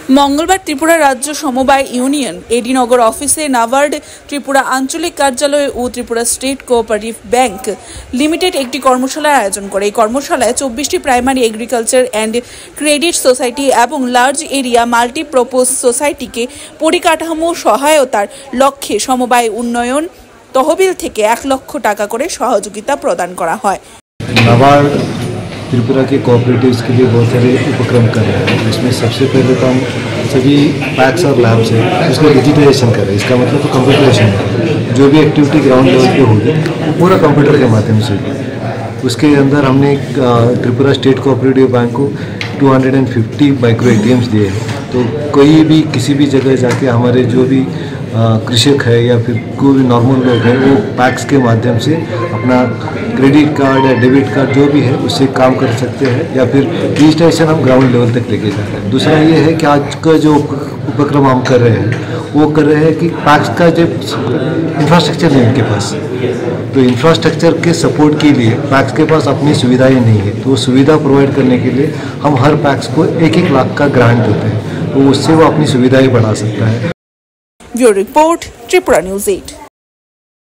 मंगलवार त्रिपुरा राज्य समबाय यूनियन एडीनगर अफिसे नाबार्ड त्रिपुरा आंचलिक कार्यालय और Tripura state cooperative bank limited एक कर्मशालार आयोजन करे। कर्मशालाय 24टी primary agriculture and credit society और लार्ज एरिया माल्टीपर्पज सोसाइटी के परिकाठामो सहायतार लक्ष्ये समबाय उन्नयन तहबिल थेके 1 लाख टाका करे सहयोगिता प्रदान करा हय। नाबार्ड त्रिपुरा के कोऑपरेटिव्स के लिए बहुत सारे उपक्रम कर रहे हैं। इसमें सबसे पहले तो हम सभी पैक्स और लैब्स हैं उसका डिजिटाइजेशन कर रहे हैं। इसका मतलब तो कंप्यूटराइजेशन है। जो भी एक्टिविटी ग्राउंड लेवल पे होगी वो पूरा कंप्यूटर के माध्यम से होगी। उसके अंदर हमने त्रिपुरा स्टेट कोऑपरेटिव बैंक को 250 माइक्रो ATMs दिए हैं। तो कोई भी किसी भी जगह जाके हमारे जो भी कृषक है या फिर कोई भी नॉर्मल लोग हैं वो पैक्स के माध्यम से अपना क्रेडिट कार्ड या डेबिट कार्ड जो भी है उससे काम कर सकते हैं या फिर डिजिटाइजेशन हम ग्राउंड लेवल तक लेके जा रहे हैं। दूसरा ये है कि आज का जो उपक्रम हम कर रहे हैं वो कर रहे हैं कि पैक्स का जो इंफ्रास्ट्रक्चर नहीं उनके पास, तो इंफ्रास्ट्रक्चर के सपोर्ट के लिए पैक्स के पास अपनी सुविधाएं नहीं है। तो वो सुविधा प्रोवाइड करने के लिए हम हर पैक्स को 1-1 लाख का ग्रांट देते हैं, तो उससे वो अपनी सुविधाएं बढ़ा सकता है। Bureau report Tripura news 8।